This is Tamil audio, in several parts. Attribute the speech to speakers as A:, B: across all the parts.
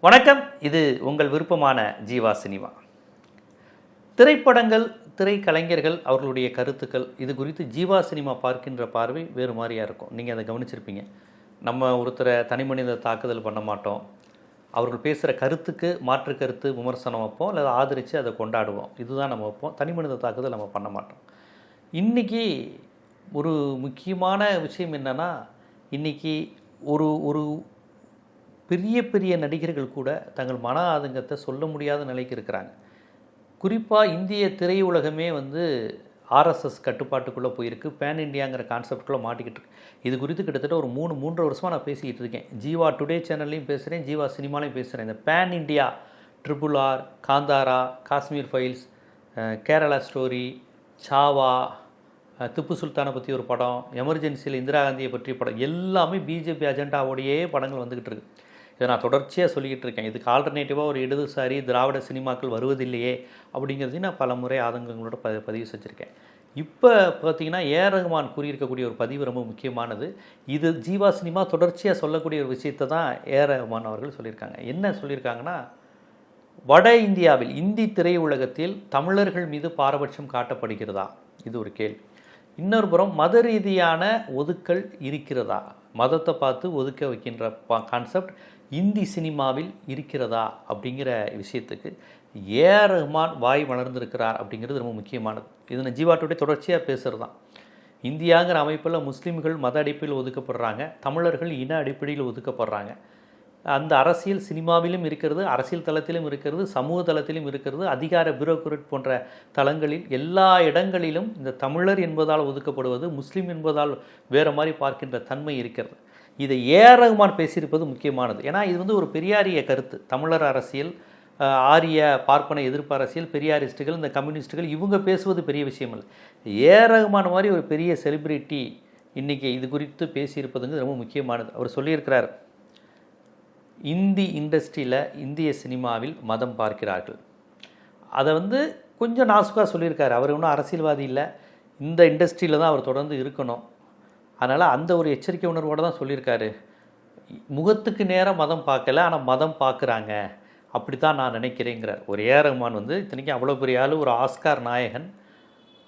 A: வணக்கம். இது உங்கள் விருப்பமான ஜீவா சினிமா. திரைப்படங்கள், திரைக்கலைஞர்கள் அவர்களுடைய கருத்துக்கள் இது குறித்து ஜீவா சினிமா பார்க்கின்ற பார்வை வேறு மாதிரியாக இருக்கும். நீங்கள் அதை கவனிச்சிருப்பீங்க. நம்ம ஒருத்தரை தனிமனித தாக்குதல் பண்ண மாட்டோம். அவர்கள் பேசுகிற கருத்துக்கு மாற்று கருத்து விமர்சனம் வைப்போம், அல்லது ஆதரித்து அதை கொண்டாடுவோம். இதுதான் நம்ம வைப்போம். தனிமனித தாக்குதல் நம்ம பண்ண மாட்டோம். இன்றைக்கி ஒரு முக்கியமான விஷயம் என்னென்னா, இன்றைக்கி ஒரு ஒரு பெரிய பெரிய நடிகர்கள் கூட தங்கள் மன ஆதங்கத்தை சொல்ல முடியாத நிலைக்கு இருக்கிறாங்க. குறிப்பாக இந்திய திரையுலகமே ஆர்எஸ்எஸ் கட்டுப்பாட்டுக்குள்ளே போயிருக்கு. பேன் இண்டியாங்கிற கான்செப்டுக்குள்ளே மாட்டிக்கிட்டு இருக்கு. இது குறித்து கிட்டத்தட்ட ஒரு 3 வருஷமாக நான் பேசிக்கிட்டு இருக்கேன். ஜீவா டுடே சேனல்லையும் பேசுகிறேன், ஜீவா சினிமாலையும் பேசுகிறேன். இந்த pan India, RRR, Kantara, Kashmir files, Kerala story, Chhaava, Tipu சுல்தானை பற்றி ஒரு படம், எமர்ஜென்சியில் இந்திரா காந்தியை பற்றிய படம், எல்லாமே பிஜேபி அஜெண்டாவோடையே படங்கள் வந்துக்கிட்டு இருக்கு. இதை நான் தொடர்ச்சியாக சொல்லிக்கிட்டு இருக்கேன். இதுக்கு ஆல்டர்னேட்டிவாக ஒரு இடதுசாரி திராவிட சினிமாக்கள் வருவதில்லையே அப்படிங்கிறதையும் நான் பல முறை ஆதங்கங்களோட பதிவு செஞ்சுருக்கேன். இப்போ பார்த்திங்கன்னா ரகுமான் கூறியிருக்கக்கூடிய ஒரு பதிவு ரொம்ப முக்கியமானது. இது ஜீவா சினிமா தொடர்ச்சியாக சொல்லக்கூடிய ஒரு விஷயத்தை தான் ரகுமான் அவர்கள் சொல்லியிருக்காங்க. என்ன சொல்லியிருக்காங்கன்னா, வட இந்தியாவில் இந்தி திரையுலகத்தில் தமிழர்கள் மீது பாரபட்சம் காட்டப்படுகிறதா, இது ஒரு கேள்வி. இன்னொரு புறம் மத ரீதியான ஒதுக்கல் இருக்கிறதா, மதத்தை பார்த்து ஒதுக்க வைக்கின்ற கான்செப்ட் இந்தி சினிமாவில் இருக்கிறதா அப்படிங்கிற விஷயத்துக்கு ரகுமான் வாய் வளர்ந்திருக்கிறார் அப்படிங்கிறது ரொம்ப முக்கியமானது. இது நான் ஜீவா டுடே தொடர்ச்சியாக பேசுகிறது தான். இந்தியாங்கிற அமைப்பில் முஸ்லீம்கள் மத அடிப்படையில் ஒதுக்கப்படுறாங்க, தமிழர்கள் இன அடிப்படையில் ஒதுக்கப்படுறாங்க. அந்த அரசியல் சினிமாவிலும் இருக்கிறது, அரசியல் தளத்திலும் இருக்கிறது, சமூக தளத்திலும் இருக்கிறது, அதிகார பியூரோக்ராட் போன்ற தளங்களில் எல்லா இடங்களிலும் இந்த தமிழர் என்பதால் ஒதுக்கப்படுவது, முஸ்லீம் என்பதால் வேறு மாதிரி பார்க்கின்ற தன்மை இருக்கிறது. இதை ரகுமான் பேசியிருப்பது முக்கியமானது. ஏன்னா இது ஒரு பெரியாரிய கருத்து. தமிழர் அரசியல், ஆரிய பார்ப்பன எதிர்ப்பு அரசியல், பெரியாரிஸ்டுகள், இந்த கம்யூனிஸ்டுகள் இவங்க பேசுவது பெரிய விஷயம் இல்லை. ரகுமான் மாதிரி ஒரு பெரிய செலிப்ரிட்டி இன்றைக்கி இது குறித்து பேசியிருப்பதுங்க ரொம்ப முக்கியமானது. அவர் சொல்லியிருக்கிறார், இந்தி இண்டஸ்ட்ரியில், இந்திய சினிமாவில் மதம் பார்க்கிறார்கள். அதை கொஞ்சம் நாசுக்காக சொல்லியிருக்காரு. அவர் ஒன்றும் அரசியல்வாதி இல்லை, இந்த இண்டஸ்ட்ரியில் தான் அவர் தொடர்ந்து இருக்கணும். அதனால் அந்த ஒரு எச்சரிக்கை உணர்வோடு தான் சொல்லியிருக்காரு. முகத்துக்கு நேரம் மதம் பார்க்கல, ஆனால் மதம் பார்க்குறாங்க, அப்படி தான் நான் நினைக்கிறேங்கிறார். ஒரு ரகுமான் இத்தனைக்கும் அவ்வளோ பெரிய ஆள், ஒரு ஆஸ்கார் நாயகன்.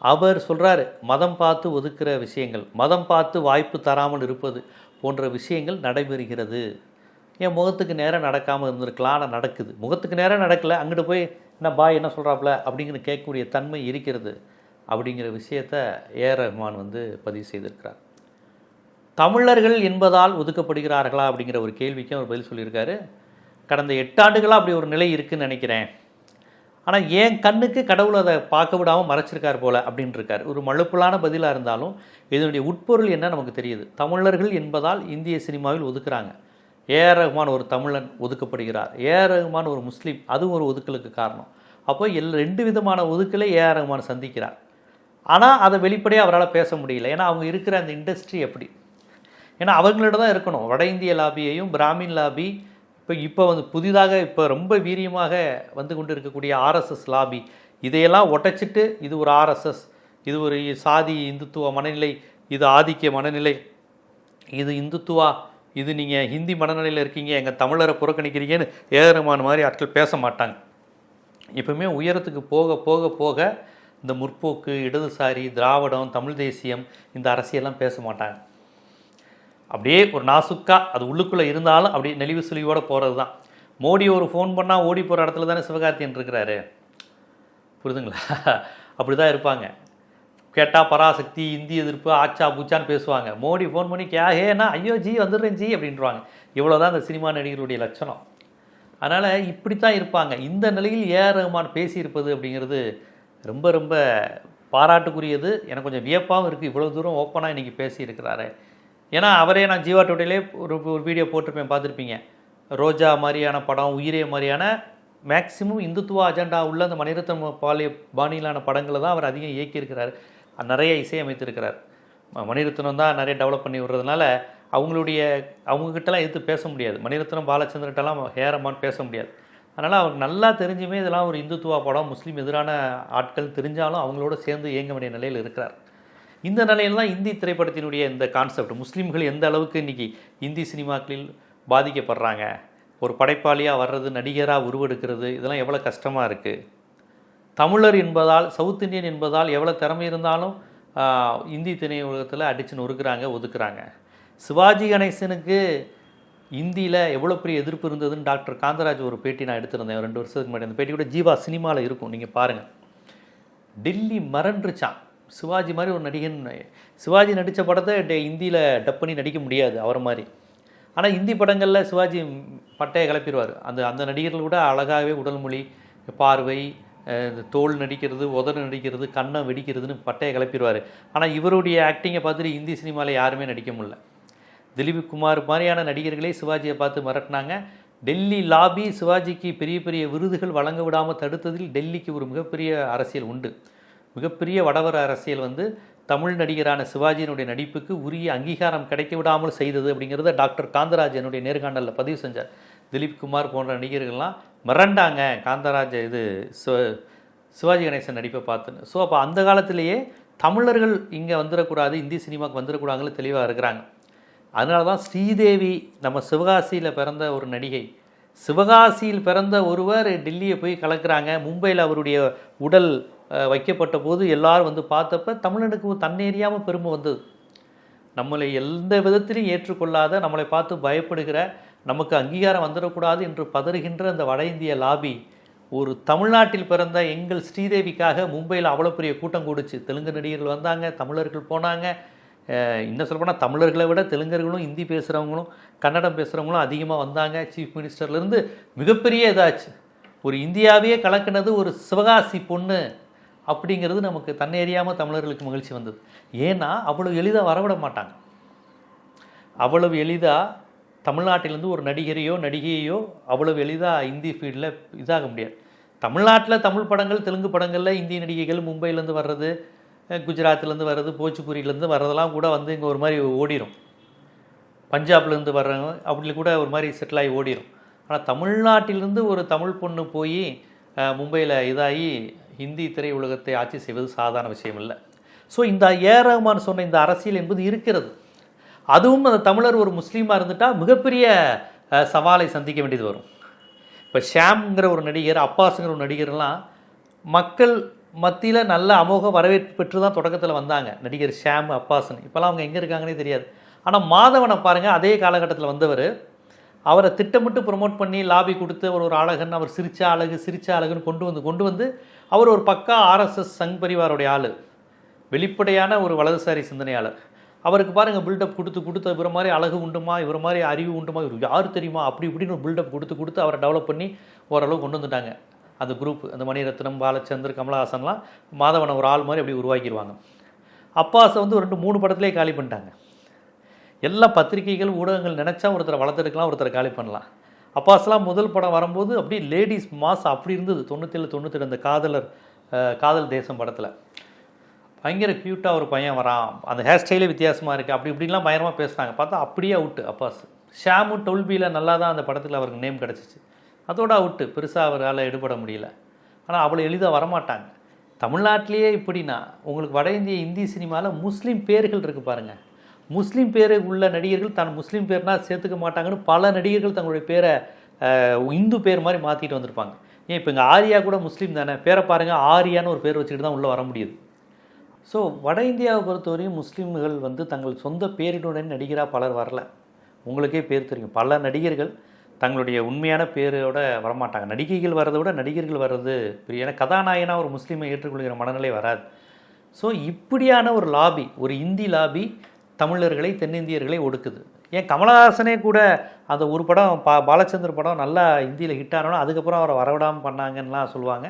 A: அவர் சொல்கிறாரு, மதம் பார்த்து ஒதுக்குற விஷயங்கள், மதம் பார்த்து வாய்ப்பு தராமல் இருப்பது போன்ற விஷயங்கள் நடைபெறுகிறது. என் முகத்துக்கு நேரம் நடக்காமல் இருந்திருக்கலாம், ஆனால் நடக்குது. முகத்துக்கு நேரம் நடக்கலை, அங்கிட்டு போய் என்ன பாய் என்ன சொல்கிறாப்புல அப்படிங்கிற கேட்கக்கூடிய தன்மை இருக்கிறது அப்படிங்கிற விஷயத்தை ரகுமான் பதிவு செய்திருக்கிறார். தமிழர்கள் என்பதால் ஒதுக்கப்படுகிறார்களா அப்படிங்கிற ஒரு கேள்விக்கும் அவர் பதில் சொல்லியிருக்காரு. கடந்த 8 ஆண்டுகளாக அப்படி ஒரு நிலை இருக்குதுன்னு நினைக்கிறேன், ஆனால் என் கண்ணுக்கு கடவுள் அதை பார்க்க விடாமல் மறைச்சிருக்கார் போல் அப்படின்னு இருக்கார். ஒரு மழுப்பலான பதிலாக இருந்தாலும் இதனுடைய உட்பொருள் என்ன நமக்கு தெரியுது. தமிழர்கள் என்பதால் இந்திய சினிமாவில் ஒதுக்குறாங்க. ரகுமான் ஒரு தமிழன் ஒதுக்கப்படுகிறார், ரகுமான் ஒரு முஸ்லீம், அதுவும் ஒரு ஒதுக்கலுக்கு காரணம். அப்போ 2 விதமான ஒதுக்கலை ரகுமான் சந்திக்கிறார். ஆனால் அதை வெளிப்படையாக அவரால் பேச முடியல. ஏன்னா அவங்க இருக்கிற அந்த இண்டஸ்ட்ரி எப்படி, ஏன்னா அவங்களோட தான் இருக்கணும். வட இந்திய லாபியையும் பிராமின் லாபி, இப்போ புதிதாக இப்போ ரொம்ப வீரியமாக கொண்டு இருக்கக்கூடிய ஆர்எஸ்எஸ் லாபி, இதையெல்லாம் ஒட்டச்சிட்டு இது ஒரு ஆர்எஸ்எஸ், இது ஒரு சாதி இந்துத்துவ மனநிலை, இது ஆதிக்க மனநிலை, இது இந்துத்துவா, இது நீங்கள் ஹிந்தி மனநிலையில் இருக்கீங்க, எங்கள் தமிழரை புறக்கணிக்கிறீங்கன்னு ரகுமான் மாதிரி ஆட்கள் பேச மாட்டாங்க. எப்பவுமே உயரத்துக்கு போக போக போக இந்த முற்போக்கு, இடதுசாரி, திராவிடம், தமிழ் தேசியம், இந்த அரசியெல்லாம் பேச மாட்டாங்க. அப்படியே ஒரு நாசுக்கா அது உள்ளுக்குள்ளே இருந்தாலும் அப்படியே நெளிவு சுழிவோடு போகிறது தான். மோடி ஒரு ஃபோன் பண்ணால் ஓடி போகிற இடத்துல தானே சிவகார்த்தியன் இருக்கிறாரு, புரியுதுங்களா? அப்படி தான் இருப்பாங்க. கேட்டால் பராசக்தி, இந்தி எதிர்ப்பு, ஆச்சா பூச்சான்னு பேசுவாங்க. மோடி ஃபோன் பண்ணி ஹேனா ஐயோ ஜி வந்துடுறேன் ஜி அப்படின்றாங்க. இவ்வளோ தான் இந்த சினிமா நடிகர்களுடைய லட்சணம். அதனால் இப்படி தான் இருப்பாங்க. இந்த நிலையில் ரகுமான் பேசியிருப்பது அப்படிங்கிறது ரொம்ப ரொம்ப பாராட்டுக்குரியது. எனக்கு கொஞ்சம் வியப்பாகவும் இருக்குது, இவ்வளோ தூரம் ஓப்பனாக இன்றைக்கி பேசியிருக்கிறாரு. ஏன்னா அவரே நான் ஜீவா டுடேலே ஒரு வீடியோ போட்டிருப்பேன், பார்த்துருப்பீங்க. ரோஜா மாதிரியான படம், உயிரே மாதிரியான மேக்சிமம் இந்துத்துவ அஜெண்டா உள்ள அந்த மணிரத்னம் பாணியிலான படங்களை தான் அவர் அதிகம் இயக்கியிருக்கிறார், நிறைய இசையமைத்திருக்கிறார். மணிரத்னம் தான் நிறைய டெவலப் பண்ணி விடுறதுனால அவங்கக்கிட்டலாம் எதிர்த்து பேச முடியாது. மணிரத்னம், பாலச்சந்திரட்டெல்லாம் ரகுமான் பேச முடியாது. அதனால் அவருக்கு நல்லா தெரிஞ்சுமே இதெல்லாம் ஒரு இந்துத்துவா படம், முஸ்லீம் எதிரான ஆட்கள் தெரிஞ்சாலும் அவங்களோட சேர்ந்து இயங்க வேண்டிய நிலையில் இருக்கிறார். இந்த நிலையில் தான் இந்தி திரைப்படத்தினுடைய இந்த கான்செப்ட், முஸ்லீம்கள் எந்த அளவுக்கு இன்றைக்கி இந்தி சினிமாக்களில் பாதிக்கப்படுறாங்க, ஒரு படைப்பாளியாக வர்றது, நடிகராக உருவெடுக்கிறது, இதெல்லாம் எவ்வளோ கஷ்டமாக இருக்குது. தமிழர் என்பதால், சவுத் இந்தியன் என்பதால் எவ்வளோ திறமை இருந்தாலும் இந்தி திரையுலகத்தில் அடித்து நொறுக்குறாங்க, ஒதுக்குறாங்க. சிவாஜி கணேசனுக்கு இந்தியில் எவ்வளோ பெரிய எதிர்ப்பு இருந்ததுன்னு டாக்டர் காந்தராஜ் ஒரு பேட்டி நான் எடுத்திருந்தேன் 2 வருஷத்துக்கு முன்னாடி. அந்த பேட்டி கூட ஜீவா சினிமாவில் இருக்கும், நீங்கள் பாருங்கள். டெல்லி மறந்துருச்சான் சிவாஜி மாதிரி ஒரு நடிகன். சிவாஜி நடித்த படத்தை இந்தியில் டப் பண்ணி நடிக்க முடியாது அவரை மாதிரி. ஆனால் இந்தி படங்களில் சிவாஜி பட்டையை கிளப்பிடுவார். அந்த நடிகர்கள் கூட அழகாகவே உடல் மொழி, பார்வை, தோல் நடிக்கிறது, உதடு நடிக்கிறது, கண்ணை வெடிக்கிறதுன்னு பட்டையை கிளப்பிடுவார். ஆனால் இவருடைய ஆக்டிங்கை பார்த்துட்டு இந்தி சினிமாவில் யாருமே நடிக்க முடியல. திலீப் குமார் மாதிரியான நடிகர்களே சிவாஜியை பார்த்து மிரட்டினாங்க. டெல்லி லாபி சிவாஜிக்கு பெரிய பெரிய விருதுகள் வழங்க விடாமல் தடுத்ததில் டெல்லிக்கு ஒரு மிகப்பெரிய அரசியல் உண்டு. மிகப்பெரிய வடவர அரசியல் தமிழ் நடிகரான சிவாஜியினுடைய நடிப்புக்கு உரிய அங்கீகாரம் கிடைக்க விடாமல் செய்தது அப்படிங்கிறத டாக்டர் காந்தராஜ் என்னுடைய நேர்காணலில் பதிவு செஞ்சார். திலீப் குமார் போன்ற நடிகர்கள்லாம் மிரண்டாங்க காந்தராஜ் சிவாஜி கணேசன் நடிப்பை பார்த்துன்னு. ஸோ அப்போ அந்த காலத்திலேயே தமிழர்கள் இங்கே வந்துடக்கூடாது, இந்தி சினிமாவுக்கு வந்துடக்கூடாதுன்னு தெளிவாக இருக்கிறாங்க. அதனால தான் ஸ்ரீதேவி நம்ம சிவகாசியில் பிறந்த ஒரு நடிகை, சிவகாசியில் பிறந்த ஒருவர் டெல்லியை போய் கலக்கிறாங்க. மும்பையில் அவருடைய உடல் வைக்கப்பட்ட போது எல்லாரும் பார்த்தப்ப தமிழனுக்கு தன்னேறியாமல் பெருமை வந்தது. நம்மளை எந்த விதத்திலையும் ஏற்றுக்கொள்ளாத, நம்மளை பார்த்து பயப்படுகிற, நமக்கு அங்கீகாரம் வந்துடக்கூடாது என்று பதறுகின்ற அந்த வட இந்திய லாபி ஒரு தமிழ்நாட்டில் பிறந்த எங்கள் ஸ்ரீதேவிக்காக மும்பையில் அவ்வளோ பெரிய கூட்டம் கூடுச்சு. தெலுங்கு நடிகர்கள் வந்தாங்க, தமிழர்கள் போனாங்க. இன்னும் சொல்லப்போனால் தமிழர்களை விட தெலுங்கர்களும் ஹிந்தி பேசுகிறவங்களும் கன்னடம் பேசுகிறவங்களும் அதிகமாக வந்தாங்க. சீஃப் மினிஸ்டர்லேருந்து மிகப்பெரிய இதாச்சு. ஒரு இந்தியாவையே கலக்கினது ஒரு சிவகாசி பொண்ணு அப்படிங்கிறது நமக்கு தன்னேறியாமல் தமிழர்களுக்கு மகிழ்ச்சி வந்தது. ஏன்னா அவ்வளவு எளிதாக வரவிட மாட்டாங்க. அவ்வளவு எளிதாக தமிழ்நாட்டிலேருந்து ஒரு நடிகரையோ நடிகையோ அவ்வளவு எளிதாக இந்தி ஃபீல்டில் இதாக முடியாது. தமிழ்நாட்டில் தமிழ் படங்கள், தெலுங்கு படங்களில் இந்திய நடிகைகள் மும்பையிலேருந்து வர்றது, குஜராத்லேருந்து வர்றது, போச்சுபுரியிலேருந்து வர்றதெல்லாம் கூட இங்கே ஒரு மாதிரி ஓடிடும். பஞ்சாப்லேருந்து வர்றவங்க அப்படி கூட ஒரு மாதிரி செட்டில் ஆகி ஓடிடும். ஆனால் தமிழ்நாட்டிலிருந்து ஒரு தமிழ் பொண்ணு போய் மும்பையில் இதாகி ஹிந்தி திரையுலகத்தை ஆட்சி செய்வது சாதாரண விஷயம் இல்லை. ஸோ இந்த ஏஆர் ரஹ்மான் சொன்ன இந்த அரசியல் என்பது இருக்கிறது. அதுவும் அந்த தமிழர் ஒரு முஸ்லீமாக இருந்துட்டால் மிகப்பெரிய சவாலை சந்திக்க வேண்டியது வரும். இப்போ ஷாம்ங்கிற ஒரு நடிகர், அப்பாஸுங்கிற ஒரு நடிகர்லாம் மக்கள் மத்தியில் நல்ல அமோக வரவேற்பு பெற்று தான் தொடக்கத்தில் வந்தாங்க. நடிகர் ஷாம், அப்பாஸ்ன்னு. இப்போலாம் அவங்க எங்கே இருக்காங்கன்னே தெரியாது. ஆனால் மாதவனை பாருங்கள், அதே காலகட்டத்தில் வந்தவர். அவரை திட்டமிட்டு ப்ரொமோட் பண்ணி லாபி கொடுத்து அவர் ஒரு அழகன், அவர் சிரிச்சா அழகுன்னு கொண்டு வந்து அவர் ஒரு பக்கா ஆர்எஸ்எஸ் சங் பரிவாரோடைய ஆள், வெளிப்படையான ஒரு வலதுசாரி சிந்தனையாளர். அவருக்கு பாருங்கள் பில்டப் கொடுத்து இவரை மாதிரி அழகு உண்டுமா, இவரை மாதிரி அறிவு உண்டுமா, இவர் யார் தெரியுமா, அப்படி இப்படின்னு ஒரு பில்டப் கொடுத்து அவரை டெவலப் பண்ணி ஓரளவு கொண்டு வந்துட்டாங்க. அந்த குரூப், அந்த மணிரத்னம், பாலச்சந்தர், கமலஹாசன்லாம் மாதவனை ஒரு ஆள் மாதிரி அப்படி உருவாக்கிடுவாங்க. அப்பாஸை 2-3 படத்துலேயே காலி பண்ணிட்டாங்க. எல்லா பத்திரிகைகள், ஊடகங்கள் நினச்சா ஒருத்தரை வளர்த்தெடுக்கலாம், ஒருத்தரை காலி பண்ணலாம். அப்பாஸ்லாம் முதல் படம் வரும்போது அப்படியே லேடிஸ் மாஸ் அப்படி இருந்தது. 97-98 அந்த காதல் தேசம் படத்தில் பயங்கர க்யூட்டாக ஒரு பையன் வரான், அந்த ஹேர் ஸ்டைலே வித்தியாசமாக இருக்குது, அப்படி இப்படின்லாம் பயங்கரமாக பேசுனாங்க. பார்த்தா அப்படியே அவுட்டு அப்பாஸ். ஷாமும் 12Bயில் நல்லா தான் அந்த படத்தில் அவருக்கு நேம் கிடச்சிச்சு. அதோட அவுட்டு, பெருசாக அவரால் எடுபட முடியல. ஆனால் அவ்வளோ எளிதாக வரமாட்டாங்க. தமிழ்நாட்டிலேயே இப்படின்னா உங்களுக்கு வட இந்திய இந்தி சினிமாவில் முஸ்லீம் பேர்கள் இருக்குது பாருங்கள். முஸ்லீம் பேர் உள்ள நடிகர்கள் தான் முஸ்லீம் பேர்னால் சேர்த்துக்க மாட்டாங்கன்னு பல நடிகர்கள் தங்களுடைய பேரை இந்து பேர் மாதிரி மாற்றிட்டு வந்திருப்பாங்க. ஏன் இப்போ இங்கே ஆரியா கூட முஸ்லீம் தானே, பேரை பாருங்கள், ஆரியான்னு ஒரு பேர் வச்சுக்கிட்டு தான் உள்ளே வர முடியுது. ஸோ வட இந்தியாவை பொறுத்தவரையும் முஸ்லீம்கள் தங்கள் சொந்த பேரினுடன் நடிகராக பலர் வரல. உங்களுக்கே பேர் தெரியும், பல நடிகர்கள் தங்களுடைய உண்மையான பேரோட வரமாட்டாங்க. நடிகைகள் வர்றதை விட நடிகர்கள் வர்றது பெரிய, ஏன்னா கதாநாயகனாக ஒரு முஸ்லீமை ஏற்றுக்கொள்கிற மனநிலை வராது. ஸோ இப்படியான ஒரு லாபி, ஒரு இந்தி லாபி தமிழர்களை, தென்னிந்தியர்களை ஒடுக்குது. ஏன் கமலஹாசனே கூட அந்த ஒரு படம் பாலச்சந்தர் படம் நல்லா இந்தியில் ஹிட் ஆனாலும் அதுக்கப்புறம் அவரை வரவிடாமல் பண்ணாங்கன்னெலாம் சொல்லுவாங்க.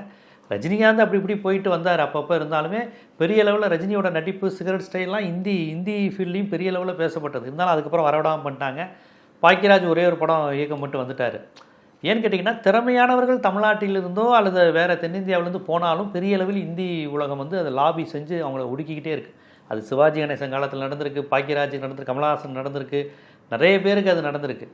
A: ரஜினிகாந்த் அப்படி இப்படி போயிட்டு வந்தார் அப்பப்போ. இருந்தாலுமே பெரிய லெவலில் ரஜினியோட நடிப்பு, சிகரெட் ஸ்டைல்லாம் இந்தி ஃபீல்ட்லேயும் பெரிய லெவலில் பேசப்பட்டது. இருந்தாலும் அதுக்கப்புறம் வரவிடாமல் பண்ணிட்டாங்க. பாக்கியராஜ் ஒரே ஒரு படம் இயக்கம் மட்டும் வந்துட்டார். ஏன்னு கேட்டிங்கன்னா, திறமையானவர்கள் தமிழ்நாட்டிலிருந்தோ அல்லது வேறு தென்னிந்தியாவிலேருந்து போனாலும் பெரிய அளவில் இந்தி உலகம் அதை லாபி செஞ்சு அவங்கள ஒடுக்கிக்கிட்டே இருக்குது. அது சிவாஜி கணேசன் காலத்தில் நடந்திருக்கு, பாக்கியராஜ் நடந்திருக்கு, கமலஹாசன் நடந்திருக்கு, நிறைய பேருக்கு அது நடந்திருக்கு.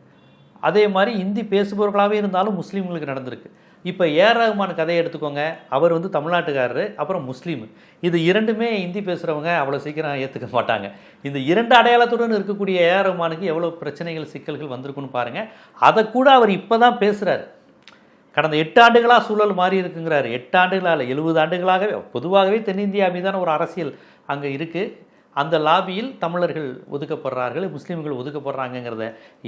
A: அதே மாதிரி இந்தி பேசுபவர்களாகவே இருந்தாலும் முஸ்லீம்களுக்கு நடந்திருக்கு. இப்போ ஏஆர் ரஹ்மான் கதையை எடுத்துக்கோங்க. அவர் வந்து தமிழ்நாட்டுக்காரரு, அப்புறம் முஸ்லீம். இது இரண்டுமே ஹிந்தி பேசுகிறவங்க அவ்வளோ சீக்கிரம் ஏற்றுக்க மாட்டாங்க. இந்த 2 அடையாளத்துடன் இருக்கக்கூடிய ஏஆர் ரஹ்மானுக்கு எவ்வளோ பிரச்சனைகள், சிக்கல்கள் வந்திருக்குன்னு பாருங்கள். அதை கூட அவர் இப்போ தான் பேசுகிறார். கடந்த 8 ஆண்டுகளாக சூழல் மாறி இருக்குங்கிறாரு. 8 ஆண்டுகளால் 70 ஆண்டுகளாகவே பொதுவாகவே தென்னிந்தியா மீதான ஒரு அரசியல் அங்கே இருக்குது. அந்த லாபியில் தமிழர்கள் ஒதுக்கப்படுறார்கள், முஸ்லீம்கள் ஒதுக்கப்படுறாங்கங்கிறத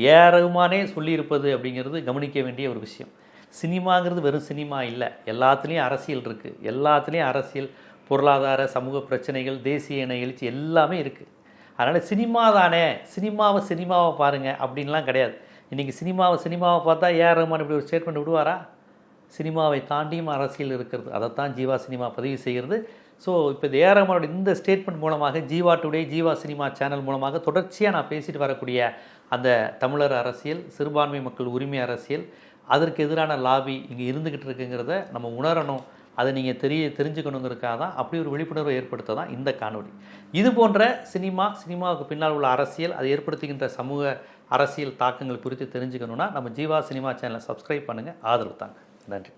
A: ஏஆர் ரஹ்மானே சொல்லியிருப்பது அப்படிங்கிறது கவனிக்க வேண்டிய ஒரு விஷயம். சினிமாங்கிறது வெறும் சினிமா இல்லை, எல்லாத்துலேயும் அரசியல் இருக்குது. எல்லாத்துலேயும் அரசியல், பொருளாதார, சமூக பிரச்சனைகள், தேசிய இன எழுச்சி எல்லாமே இருக்குது. அதனால் சினிமா தானே, சினிமாவை பாருங்கள் அப்படின்லாம் கிடையாது. இன்றைக்கி சினிமாவை பார்த்தா ஏஆர் ரஹ்மான் இப்படி ஒரு ஸ்டேட்மெண்ட் விடுவாரா? சினிமாவை தாண்டியும் அரசியல் இருக்கிறது. அதைத்தான் ஜீவா சினிமா பதிவு செய்கிறது. ஸோ இப்போ ஏஆர் ரஹ்மானோட இந்த ஸ்டேட்மெண்ட் மூலமாக Jeeva today, Jeeva cinema channel மூலமாக தொடர்ச்சியாக நான் பேசிட்டு வரக்கூடிய அந்த தமிழர் அரசியல், சிறுபான்மை மக்கள் உரிமை அரசியல், அதற்கு எதிரான லாபி இங்கே இருந்துக்கிட்டு இருக்குங்கிறத நம்ம உணரணும். அதை நீங்கள் தெரிஞ்சுக்கணுங்கிறதுக்காக தான், அப்படி ஒரு விழிப்புணர்வை ஏற்படுத்த தான் இந்த காணொலி. இது போன்ற சினிமாவுக்கு பின்னால் உள்ள அரசியல், அது ஏற்படுத்துகின்ற சமூக அரசியல் தாக்கங்கள் குறித்து தெரிஞ்சுக்கணுன்னா நம்ம ஜீவா சினிமா சேனலை சப்ஸ்கிரைப் பண்ணுங்கள், ஆதரவு தாங்க. நன்றி.